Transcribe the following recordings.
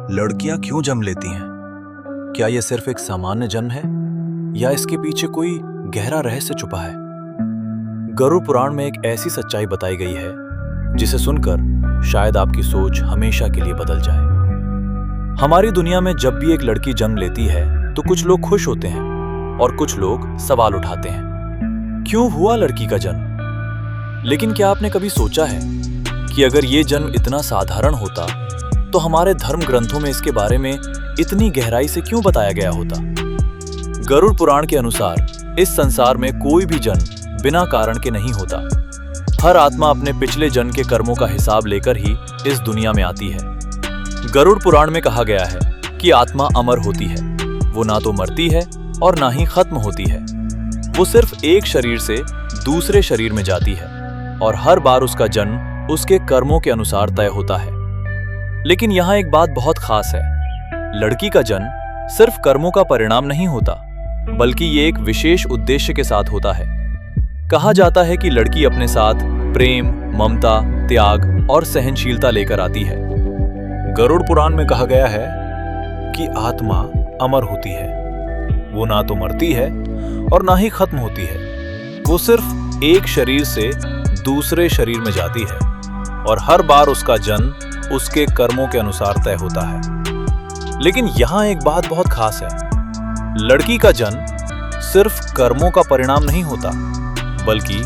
लड़कियां क्यों जन्म लेती हैं? क्या यह सिर्फ एक सामान्य जन्म है या इसके पीछे कोई गहरा रहस्य छुपा है? गरुड़ पुराण में एक ऐसी सच्चाई बताई गई है जिसे सुनकर शायद आपकी सोच हमेशा के लिए बदल जाए। हमारी दुनिया में जब भी एक लड़की जन्म लेती है तो कुछ लोग खुश होते हैं और कुछ लोग सवाल उठाते हैं, क्यों हुआ लड़की का जन्म? लेकिन क्या आपने कभी सोचा है कि अगर ये जन्म इतना साधारण होता तो हमारे धर्म ग्रंथों में इसके बारे में इतनी गहराई से क्यों बताया गया होता? गरुड़ पुराण के अनुसार इस संसार में कोई भी जन्म बिना कारण के नहीं होता। हर आत्मा अपने पिछले जन्म के कर्मों का हिसाब लेकर ही इस दुनिया में आती है। गरुड़ पुराण में कहा गया है कि आत्मा अमर होती है, वो ना तो मरती है और ना ही खत्म होती है। वो सिर्फ एक शरीर से दूसरे शरीर में जाती है और हर बार उसका जन्म उसके कर्मों के अनुसार तय होता है। लेकिन यहाँ एक बात बहुत खास है, लड़की का जन्म सिर्फ कर्मों का परिणाम नहीं होता, बल्कि ये एक विशेष उद्देश्य के साथ होता है। कहा जाता है कि लड़की अपने साथ प्रेम, ममता, त्याग और सहनशीलता लेकर आती है। गरुड़ पुराण में कहा गया है कि आत्मा अमर होती है, वो ना तो मरती है और ना ही खत्म होती है। वो सिर्फ एक शरीर से दूसरे शरीर में जाती है और हर बार उसका जन्म उसके कर्मों के अनुसार तय होता है। लेकिन यहाँ एक बात बहुत खास है, लड़की का जन्म सिर्फ कर्मों का परिणाम नहीं होता, बल्कि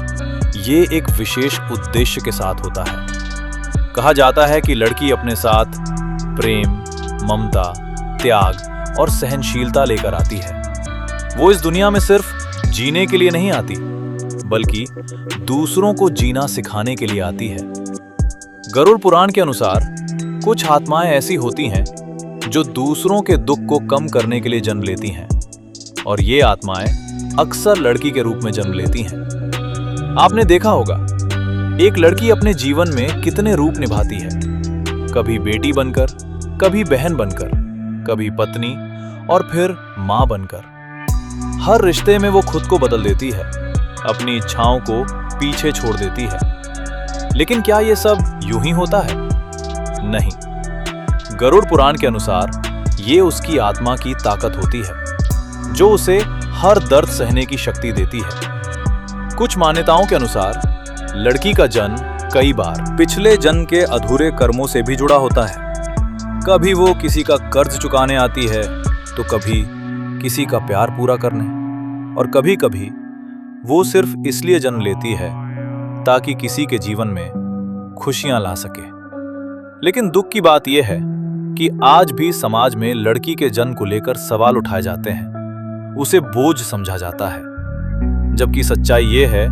ये एक विशेष उद्देश्य के साथ होता है। कहा जाता है कि लड़की अपने साथ प्रेम, ममता, त्याग और सहनशीलता लेकर आती है। वो इस दुनिया में सिर्फ जीने के लिए नहीं आती, बल्कि दूसरों को जीना सिखाने के लिए आती है। गरुड़ पुराण के अनुसार कुछ आत्माएं ऐसी होती हैं जो दूसरों के दुख को कम करने के लिए जन्म लेती हैं, और ये आत्माएं अक्सर लड़की के रूप में जन्म लेती हैं। आपने देखा होगा, एक लड़की अपने जीवन में कितने रूप निभाती है, कभी बेटी बनकर, कभी बहन बनकर, कभी पत्नी और फिर मां बनकर। हर रिश्ते में वो खुद को बदल देती है, अपनी इच्छाओं को पीछे छोड़ देती है। लेकिन क्या ये सब यूं ही होता है? नहीं। गरुड़ पुराण के अनुसार ये उसकी आत्मा की ताकत होती है, जो उसे हर दर्द सहने की शक्ति देती है। कुछ मान्यताओं के अनुसार लड़की का जन्म कई बार पिछले जन्म के अधूरे कर्मों से भी जुड़ा होता है। कभी वो किसी का कर्ज चुकाने आती है, तो कभी किसी का प्यार पूरा करने, और कभी कभी वो सिर्फ इसलिए जन्म लेती है ताकि किसी के जीवन में खुशियां ला सके। लेकिन दुख की बात यह है कि आज भी समाज में लड़की के जन्म को लेकर सवाल उठाए जाते हैं, उसे बोझ समझा जाता है। जबकि सच्चाई यह है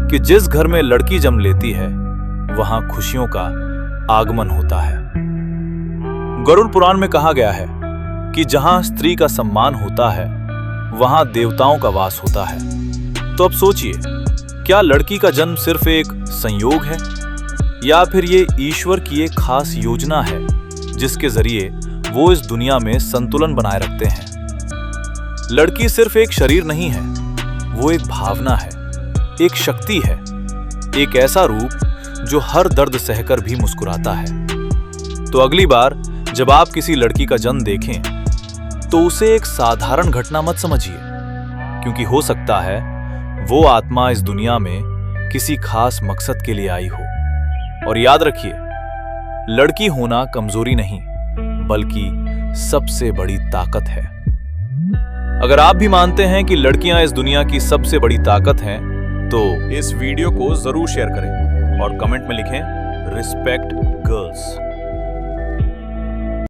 कि जिस घर में लड़की जन्म लेती है वहां खुशियों का आगमन होता है। गरुड़ पुराण में कहा गया है कि जहां स्त्री का सम्मान होता है वहां देवताओं का वास होता है। तो अब सोचिए, क्या लड़की का जन्म सिर्फ एक संयोग है या फिर ये ईश्वर की एक खास योजना है जिसके जरिए वो इस दुनिया में संतुलन बनाए रखते हैं? लड़की सिर्फ एक शरीर नहीं है, वो एक भावना है, एक शक्ति है, एक ऐसा रूप जो हर दर्द सहकर भी मुस्कुराता है। तो अगली बार जब आप किसी लड़की का जन्म देखें तो उसे एक साधारण घटना मत समझिए, क्योंकि हो सकता है वो आत्मा इस दुनिया में किसी खास मकसद के लिए आई हो। और याद रखिए, लड़की होना कमजोरी नहीं, बल्कि सबसे बड़ी ताकत है। अगर आप भी मानते हैं कि लड़कियां इस दुनिया की सबसे बड़ी ताकत हैं, तो इस वीडियो को जरूर शेयर करें और कमेंट में लिखें, रिस्पेक्ट गर्ल्स।